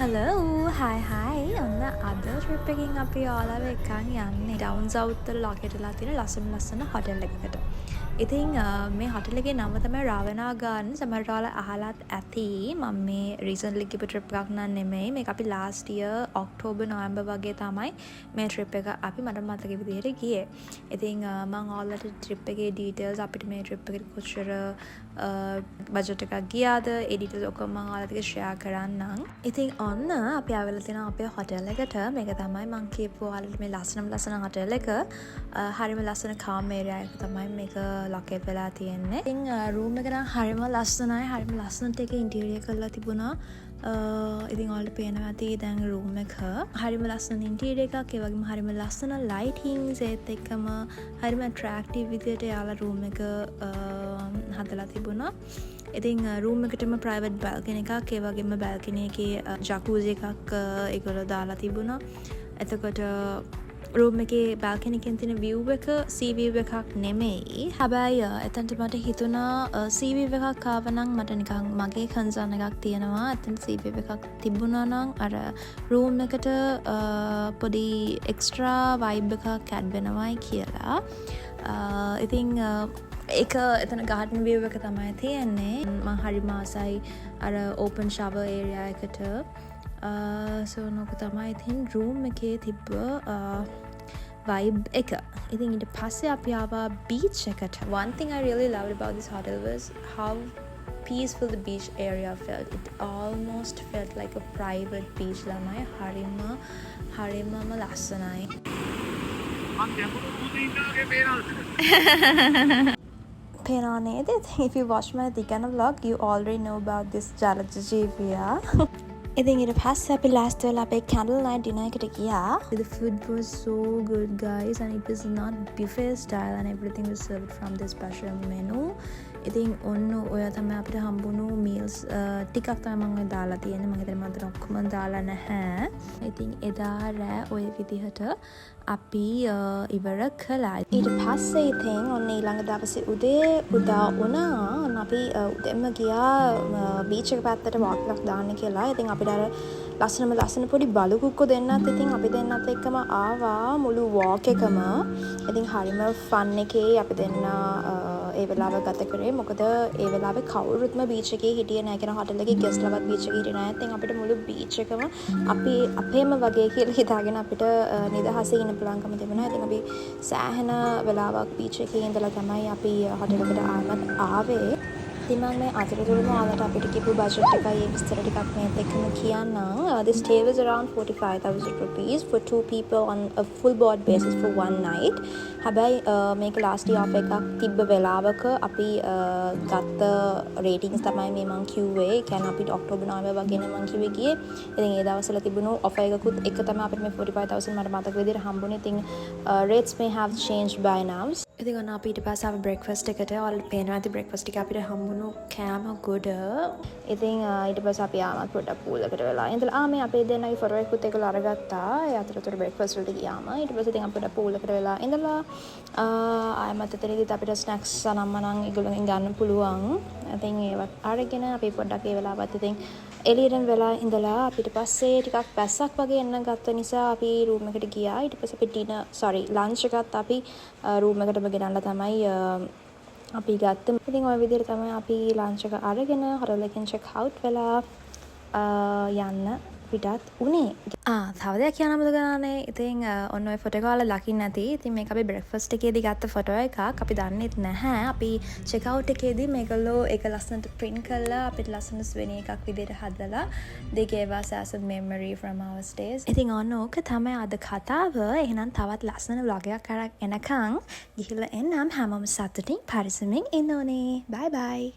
Hello, hi. ඔන්න අද trip එකකින් අපි ඔයාලව එක්කන් යන්නේ ඩවුන් සවුත් වල ලොකේට් වෙලා තියෙන ලස්සන හොටෙල් එකකට. ඉතින් මේ හොටෙල් එකේ නම තමයි රාවනා ගාඩන්. සමහරට ඔයාලා අහලත් ඇති. මම මේ රීසන්ට්ලි ගිහපු ට්‍රිප් එකක් නන් නෙමෙයි. මේක අපි ලාස්ට් ඉයර් ඔක්තෝබර් නොවැම්බර් වගේ තමයි මේ ට්‍රිප් එක අපි මට මතක විදිහට ගියේ. ඉතින් මම ඔයාලට ට්‍රිප් එකේ ඩීටේල්ස් අපිට මේ ට්‍රිප් එකට කොච්චර බජට් එකක් ගියාද ඒ ඩීටේල්ස් ඔක්කොම මම ඔයාලට ෂෙයා කරන්නම්. ඉතින් ඔන්න අපි ආවෙලා තියෙනවා අපේ හොටෙල් එකට. මේක තමයි මම කියපු ඔයාලට මේ ලස්සන හොටෙල් එක. හරිම ලස්සන කාම් ඒරියා එක තමයි මේක ලොකේට් වෙලා තියෙන්නේ. ඉතින් රූම් එක නම් හරිම ලස්සනයි. හරිම ලස්සනට ඒක ඉන්ටීරියර් කරලා තිබුණා. ඉතින් ඔයාලට පේනවා ඇති දැන් රූම් එක. හරිම ලස්සන ඉන්ටීරියර් එකක්. ඒ වගේම හරිම ලස්සන ලයිටින්ග්ස් ඒත් එක්කම හරිම ඇට්‍රැක්ටිව් විදියට යාලා රූම් එක හදලා තිබුණා. ඉතින් රූම් එකටම ප්‍රයිවට් බල්කනි එකක් ඒ වගේම බල්කනි එකේ ජකූසි එකක් ඒගොල්ලෝ දාලා තිබුණා. එතකොට රූම් එකේ බල්කනි එකෙන් තියෙන view එක sea view එකක් නෙමෙයි. හැබැයි එතනට මට හිතුණා sea view එකක් ආව නම් මට නිකන් මගේ කන්සර්න් එකක් තියෙනවා. එතන sea view එකක් තිබුණා නම් අර රූම් එකට පොඩි එක්ස්ට්‍රා vibe එකක් ඇඩ් වෙනවයි කියලා. ඉතින් ඒක එතන ගාඩන් විව් එක තමයි තියෙන්නේ. මම හරි මාසයි අර ඕපන් ෂවර් ඒරියා එකට. සෝ නොක තමයි ඉතින් රූම් එකේ තිබ්බ vibe එක. ඉතින් ඊට පස්සේ අපි ආවා beach එකට. One thing I really loved about this hotel was how peaceful the beach area felt. It almost felt like a private beach lamai. හරිමම ලස්සනයි. පේනවා නේද? If you watch my Dikana vlog, you already know about this Jalajivia. ඉතින් ඊට පස්සේ අපි last වෙලා අපේ candle night dinner එකට ගියා. The food was so good guys and it was not buffet style and everything was served from this special menu. ඉතින් ඔන්න ඔය තමයි අපිට හම්බුණු meals ටිකක් තමයි මම දාලා තියෙන්නේ. මම හිතන්නේ මම ඔක්කොම දාලා නැහැ. ඉතින් එදා රෑ ඔය විදිහට අපි ඉවර කළා. ඊට පස්සේ ඉතින් ඔන්න ඊළඟ දවසේ උදා වුණා. අපි උදේම ගියා බීච් එක පැත්තට walk එකක් දාන්න කියලා. ඉතින් අපිට අර ලස්සන පොඩි බලුකුක්කෝ දෙන්නත් ඉතින් අපි දෙන්නත් එක්කම ආවා මුළු walk එකම. ඉතින් හරිම fun එකේ අපි දෙන්න ඒ වෙලාව ගත කරේ. මොකද ඒ වෙලාවේ කවුරුත්ම බීච් එකේ හිටියේ නැහැ. කියන හොටෙල් එකේ ගෙස්ට් ලවත් බීච් එකේ හිටියේ නැහැ. ඉතින් අපිට මුළු බීච් එකම අපි අපේම වගේ කියලා හිතාගෙන අපිට නිදහසේ ඉන්න පුළුවන්කම තිබුණා. ඉතින් අපි සෑහෙන වෙලාවක් බීච් එකේ ඉඳලා තමයි අපි හොටෙල් එකට ආවේ. ඉතින් මම මේ අතරතුරම ඔයාලට අපිට කිව්ව බජට් එකයි ඒ විස්තර ටිකක් මේත් එක්කම කියන්නම්. The stay was around 45,000 rupees for 2 people on a full board basis for one night. හැබැයි මේක ලාස්ට් ඉයර් ඔෆර් එකක් තිබ්බ වෙලාවක අපි ගත්ත රේටින්ග්ස් තමයි මේ මං කිව්වේ. ඒ කියන්නේ අපිට ඔක්තෝබර් නොවැම්බර් වගේ නේ මං කිව්වේ ගියේ. ඉතින් ඒ දවස්වල තිබුණු ඔෆර් එකකුත් එක තමයි අපිට මේ 45,000 මට මතක විදිහට හම්බුනේ. ඉතින් rates may have changed by now. ඉතින් ඔන්න අපි ඊට පස්සේ ආව බ්‍රෙක්ෆාස්ට් එකට. ඔයාලට පේනවා ඇති බ්‍රෙක්ෆාස්ට් එක අපිට හම්බුණු කෑම ගොඩ. ඉතින් ඊට පස්සේ අපි ආවත් පොඩ්ඩක් පූල් එකට වෙලා ඉඳලා මේ අපේ දෙන්නගේ ෆොටෝ එකකුත් ඒගොල්ලෝ අරගත්තා. ඒ අතරතුර බ්‍රෙක්ෆාස්ට් වලට ගියාම ඊට පස්සේ ඉතින් අපි පොඩ්ඩක් පූල් එකට වෙලා ඉඳලා ආයමත් එතනදිත් අපිට ස්නැක්ස් අනම්මනම් ඒගොල්ලෝගෙන් ගන්න පුළුවන්. ඉතින් ඒවත් අරගෙන අපි පොඩ්ඩක් ඒ වෙලාවත් ඉතින් එළියෙන් වෙලා ඉඳලා අපිට පස්සේ ටිකක් පැස්සක් වගේ එන්න ගත්ත නිසා අපි රූම් එකට ගියා. ඊට පස්සේ අපි ලන්ච් එකත් අපි රූම් එකටම ගෙනල්ලා තමයි අපි ගත්තේ. ඉතින් ওই විදිහට තමයි අපි ලන්ච් එක අරගෙන හොටෙල් එකෙන් චෙක් අවුට් වෙලා යන්න පිටත් උනේ. තව දෙයක් කියන්න මතක ගානේ. ඉතින් ඔන්න ඔය ෆොටෝ එක ඔයාලා ලකින්න නැති. ඉතින් මේක අපි බ්‍රෙක්ෆාස්ට් එකේදී ගත්ත ෆොටෝ එකක්. අපි දන්නෙත් නැහැ. අපි චෙක් අවුට් එකේදී මේගොල්ලෝ ඒක ලස්සනට print කරලා අපිට ලස්සන ස්වෙනි එකක් විදිහට හදලා they gave us as a memory from our stays. ඉතින් ඔන්න ඕක තමයි අද කතාව. එහෙනම් තවත් ලස්සන vlog එකක් අරන් එනකන් ගිහිල්ලා එන්නම්. හැමෝම සතුටින් පරිස්සමින් ඉන්න ඕනේ. bye bye.